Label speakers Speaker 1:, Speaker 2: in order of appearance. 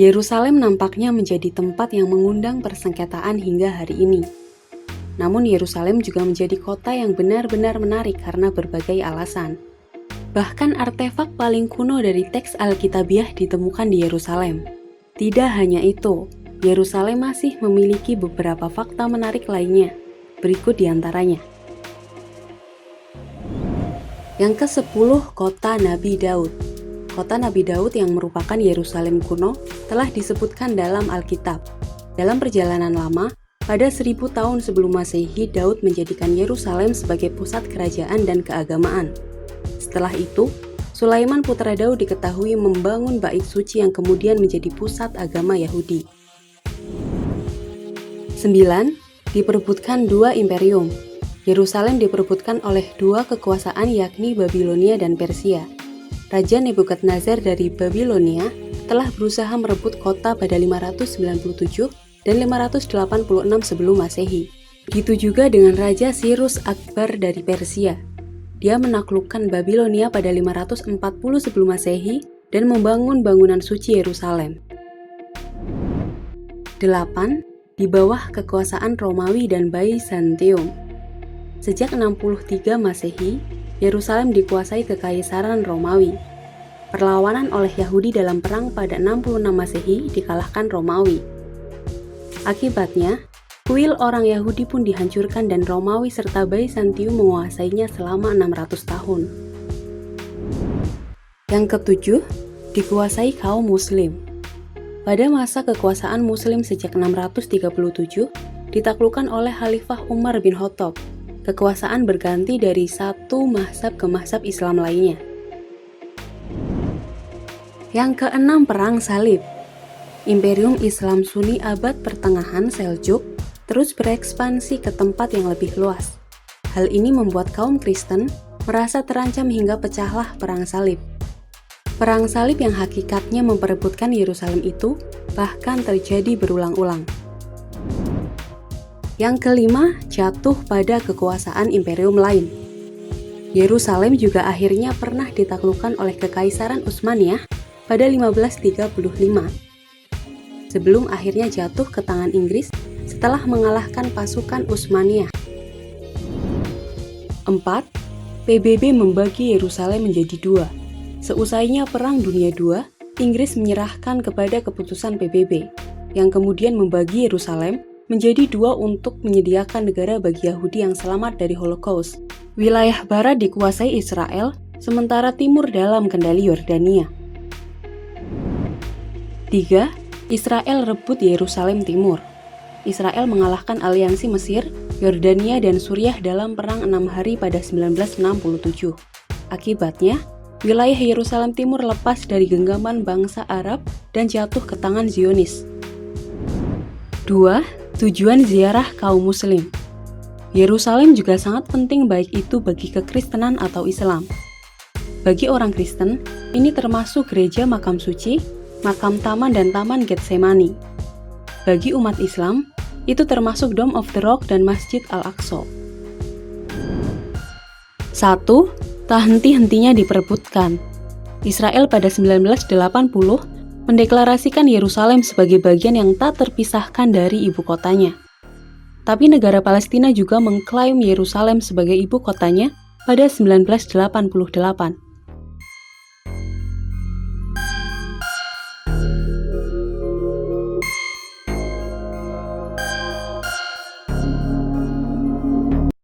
Speaker 1: Yerusalem nampaknya menjadi tempat yang mengundang persengketaan hingga hari ini. Namun Yerusalem juga menjadi kota yang benar-benar menarik karena berbagai alasan. Bahkan artefak paling kuno dari teks Alkitabiah ditemukan di Yerusalem. Tidak hanya itu, Yerusalem masih memiliki beberapa fakta menarik lainnya. Berikut diantaranya. Yang ke-10, Kota Nabi Daud. Kota Nabi Daud yang merupakan Yerusalem kuno telah disebutkan dalam Alkitab. Dalam perjalanan lama, pada 1000 tahun sebelum Masehi, Daud menjadikan Yerusalem sebagai pusat kerajaan dan keagamaan. Setelah itu, Sulaiman putra Daud diketahui membangun bait suci yang kemudian menjadi pusat agama Yahudi. 9. Diperebutkan dua imperium. Yerusalem diperebutkan oleh dua kekuasaan yakni Babilonia dan Persia. Raja Nebukadnezar dari Babilonia telah berusaha merebut kota pada 597 dan 586 sebelum Masehi. Begitu juga dengan Raja Cyrus Akbar dari Persia. Dia menaklukkan Babilonia pada 540 sebelum Masehi dan membangun bangunan suci Yerusalem. 8. Di bawah kekuasaan Romawi dan Bizantium. Sejak 63 Masehi, Yerusalem dikuasai Kekaisaran Romawi. Perlawanan oleh Yahudi dalam perang pada 66 Masehi dikalahkan Romawi. Akibatnya, kuil orang Yahudi pun dihancurkan dan Romawi serta Bizantium menguasainya selama 600 tahun. Yang ke-7, dikuasai kaum Muslim. Pada masa kekuasaan Muslim sejak 637, ditaklukkan oleh Khalifah Umar bin Khattab. Kekuasaan berganti dari satu mazhab ke mazhab Islam lainnya. Yang ke-6, Perang Salib. Imperium Islam Sunni abad pertengahan Seljuk terus berekspansi ke tempat yang lebih luas. Hal ini membuat kaum Kristen merasa terancam hingga pecahlah Perang Salib. Perang Salib yang hakikatnya memperebutkan Yerusalem itu bahkan terjadi berulang-ulang. Yang ke-5, jatuh pada kekuasaan imperium lain. Yerusalem juga akhirnya pernah ditaklukkan oleh Kekaisaran Utsmaniyah pada 1535. Sebelum akhirnya jatuh ke tangan Inggris setelah mengalahkan pasukan Utsmaniyah. 4. PBB membagi Yerusalem menjadi dua. Seusainya Perang Dunia II, Inggris menyerahkan kepada keputusan PBB, yang kemudian membagi Yerusalem menjadi dua untuk menyediakan negara bagi Yahudi yang selamat dari Holocaust. Wilayah barat dikuasai Israel, sementara timur dalam kendali Yordania. 3. Israel rebut Yerusalem Timur. Israel mengalahkan aliansi Mesir, Yordania, dan Suriah dalam perang 6 hari pada 1967. Akibatnya, wilayah Yerusalem Timur lepas dari genggaman bangsa Arab dan jatuh ke tangan Zionis. 2. Tujuan ziarah kaum Muslim. Yerusalem juga sangat penting baik itu bagi kekristenan atau Islam. Bagi orang Kristen, ini termasuk gereja makam suci, makam taman dan taman Getsemani. Bagi umat Islam, itu termasuk Dome of the Rock dan Masjid Al-Aqsa. 1. Tak henti-hentinya diperebutkan. Israel pada 1980 mendeklarasikan Yerusalem sebagai bagian yang tak terpisahkan dari ibu kotanya. Tapi negara Palestina juga mengklaim Yerusalem sebagai ibu kotanya pada 1988.